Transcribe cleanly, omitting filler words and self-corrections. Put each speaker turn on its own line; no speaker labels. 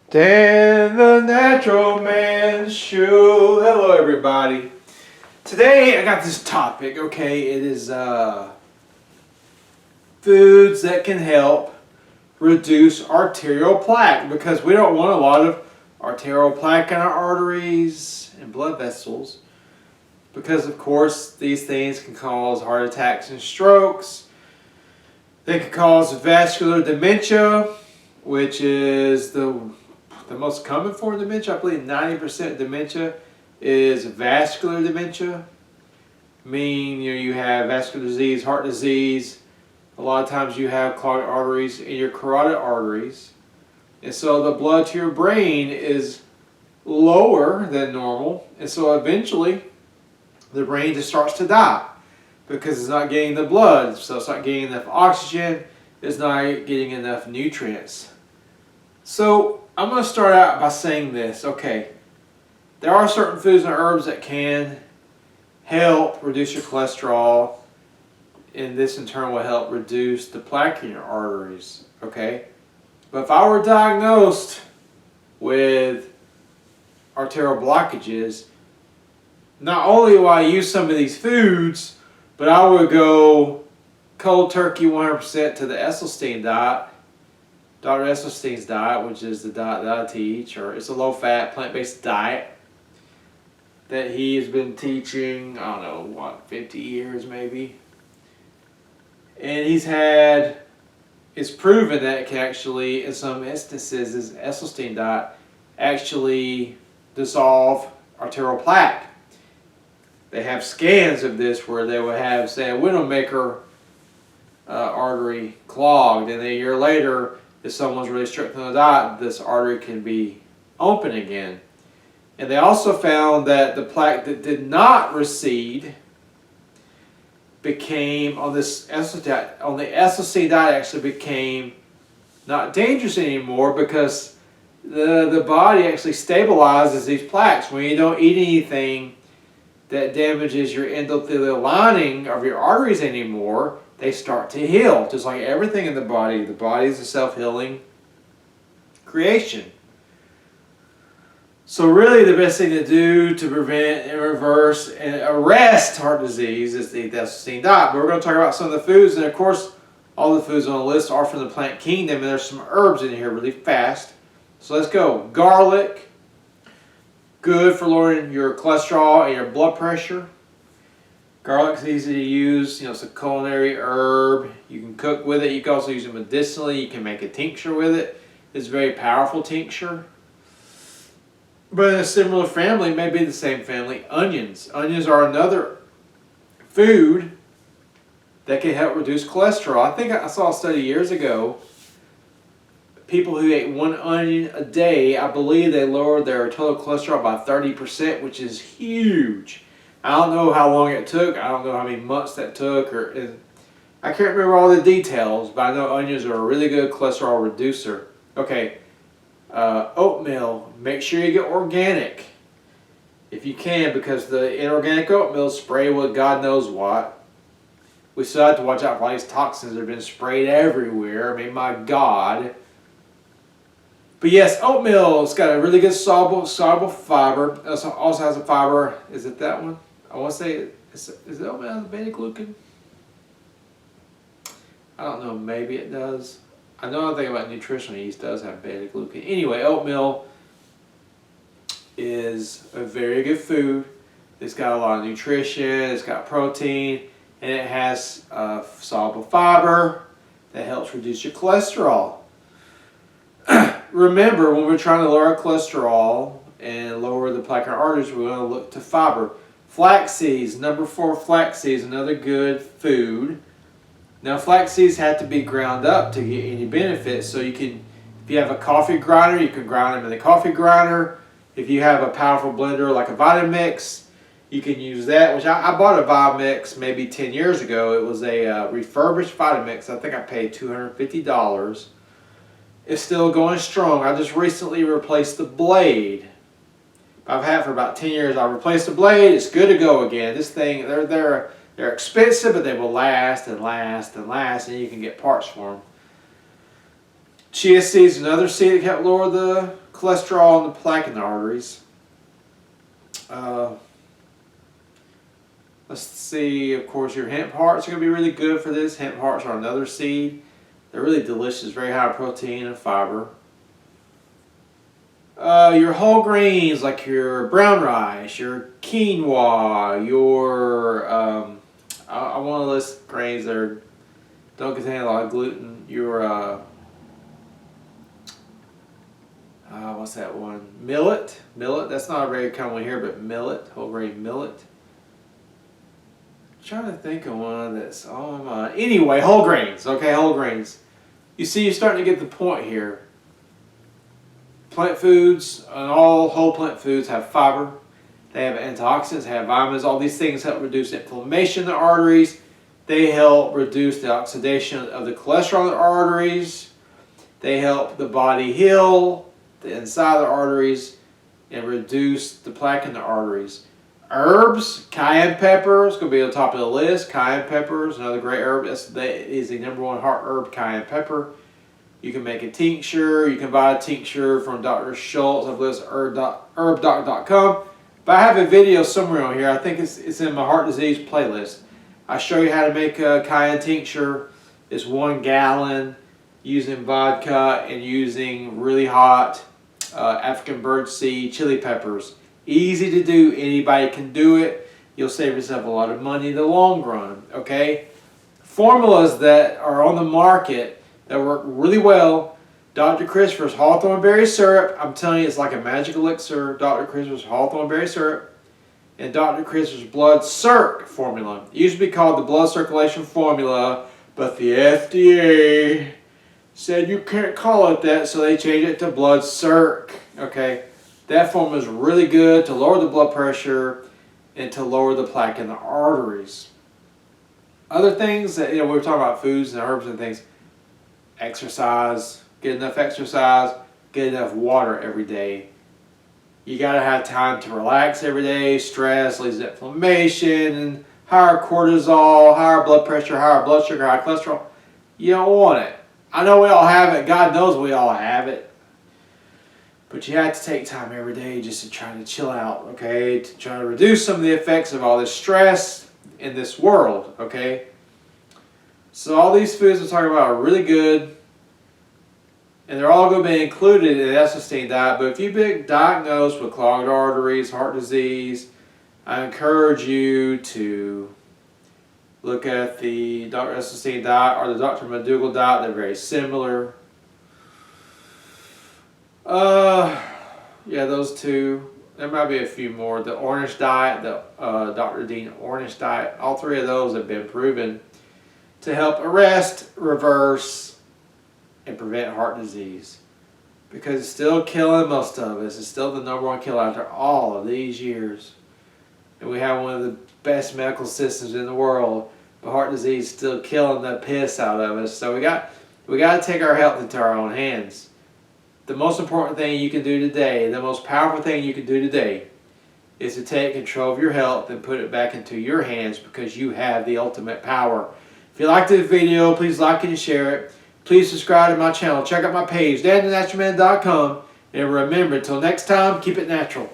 Dan the Natural Man's Show. Hello, everybody. Today I got this topic. Okay, it is foods that can help reduce arterial plaque, because we don't want a lot of arterial plaque in our arteries and blood vessels, because of course these things can cause heart attacks and strokes. They can cause vascular dementia, which is the most common form of dementia. I believe 90% of dementia is vascular dementia. Meaning, you have vascular disease, heart disease. A lot of times you have clogged arteries in your carotid arteries. And so the blood to your brain is lower than normal. And so eventually the brain just starts to die because it's not getting the blood. So it's not getting enough oxygen. It's not getting enough nutrients. So I'm going to start out by saying this. Okay, there are certain foods and herbs that can help reduce your cholesterol, and this in turn will help reduce the plaque in your arteries. Okay, but if I were diagnosed with arterial blockages, not only will I use some of these foods, but I would go cold turkey 100% to the Esselstyn diet. Dr. Esselstyn's diet, which is the diet that I teach, or it's a low-fat, plant-based diet that he has been teaching, I don't know, 50 years maybe. And it's proven that it can actually, in some instances, this Esselstyn diet actually dissolve arterial plaque. They have scans of this where they will have, say, a widowmaker artery clogged, and then a year later, if someone's really strict on the diet, this artery can be open again. And they also found that the plaque that did not recede became, on the Esselstyn diet, actually became not dangerous anymore, because the body actually stabilizes these plaques. When you don't eat anything that damages your endothelial lining of your arteries anymore, they start to heal, just like everything in the body. The body is a self-healing creation. So really the best thing to do to prevent and reverse and arrest heart disease is to eat the Esselstyn diet. But we're going to talk about some of the foods, and of course all the foods on the list are from the plant kingdom, and there's some herbs in here really fast. So let's go. Garlic, good for lowering your cholesterol and your blood pressure. Garlic's easy to use. It's a culinary herb. You can cook with it. You can also use it medicinally. You can make a tincture with it. It's a very powerful tincture. But in a similar family, maybe the same family, onions. Onions are another food that can help reduce cholesterol. I think I saw a study years ago. People who ate one onion a day, I believe they lowered their total cholesterol by 30%, which is huge. I don't know how long it took. I don't know how many months that took. I can't remember all the details, but I know onions are a really good cholesterol reducer. Okay, oatmeal. Make sure you get organic if you can, because the inorganic oatmeal is sprayed with God knows what. We still have to watch out for all these toxins that have been sprayed everywhere. I mean, my God. But yes, oatmeal, it's got a really good soluble fiber. It also has a fiber. Is it that one? I want to say, is it oatmeal has beta-glucan? I don't know, maybe it does. I know nothing about nutritional yeast does have beta-glucan. Anyway, oatmeal is a very good food. It's got a lot of nutrition, it's got protein, and it has soluble fiber that helps reduce your cholesterol. Remember, when we're trying to lower our cholesterol and lower the plaque in our arteries, we're going to look to fiber. Flax seeds, number 4, flax seeds, another good food. Now, flax seeds have to be ground up to get any benefits. So if you have a coffee grinder, you can grind them in the coffee grinder. If you have a powerful blender like a Vitamix, you can use that. Which I bought a Vitamix maybe 10 years ago. It was a refurbished Vitamix. I think I paid $250. It's still going strong. I just recently replaced the blade. I've had it for about 10 years. I replaced the blade. It's good to go again. This thing, they're expensive, but they will last and last and last, and you can get parts for them. Chia seeds, another seed that can help lower the cholesterol and the plaque in the arteries. Let's see, of course, your hemp hearts are going to be really good for this. Hemp hearts are another seed. They're really delicious, very high protein and fiber. Your whole grains, like your brown rice, your quinoa, your, I want to list grains that don't contain a lot of gluten. Your, what's that one? Millet. Millet, that's not a very common one here, but millet, whole grain millet. I'm trying to think of one that's on my mind. Anyway, whole grains. Okay, whole grains. You see, you're starting to get the point here. Plant foods and all whole plant foods have fiber. They have antioxidants, they have vitamins. All these things help reduce inflammation in the arteries. They help reduce the oxidation of the cholesterol in the arteries. They help the body heal the inside of the arteries and reduce the plaque in the arteries. Herbs, cayenne pepper is going to be on top of the list. Cayenne pepper is another great herb. That is the #1 heart herb, cayenne pepper. You can make a tincture. You can buy a tincture from Dr. Schultz. I believe it's herbdoc.com. But I have a video somewhere on here. I think it's in my heart disease playlist. I show you how to make a cayenne tincture. It's 1 gallon using vodka and using really hot African birdseed chili peppers. Easy to do. Anybody can do it. You'll save yourself a lot of money in the long run. Okay? Formulas that are on the market that work really well. Dr. Christopher's hawthorn berry syrup. I'm telling you, it's like a magic elixir. Dr. Christopher's hawthorn berry syrup. And Dr. Christopher's blood circ formula. It used to be called the blood circulation formula, but the FDA said you can't call it that, so they changed it to blood circ. Okay? That formula is really good to lower the blood pressure and to lower the plaque in the arteries. Other things that, we were talking about foods and herbs and things. Exercise, get enough exercise, get enough water every day. You got to have time to relax every day. Stress leads to inflammation and higher cortisol, higher blood pressure, higher blood sugar, high cholesterol. You don't want it. I know we all have it. God knows we all have it. But you have to take time every day just to try to chill out, okay? To try to reduce some of the effects of all this stress in this world, okay? So all these foods we're talking about are really good, and they're all going to be included in the S-Sustain diet. But if you've been diagnosed with clogged arteries, heart disease, I encourage you to look at the Dr. S-Sustain diet or the Dr. McDougall diet. They're very similar. Yeah, those two. There might be a few more. The Ornish diet, the Dr. Dean Ornish diet, all 3 of those have been proven to help arrest, reverse, and prevent heart disease. Because it's still killing most of us. It's still the #1 killer after all of these years. And we have one of the best medical systems in the world. But heart disease is still killing the piss out of us. So we got to take our health into our own hands. The most important thing you can do today, the most powerful thing you can do today, is to take control of your health and put it back into your hands, because you have the ultimate power. If you liked this video, please like it and share it. Please subscribe to my channel. Check out my page, DanTheNaturalMan.com. And remember, until next time, keep it natural.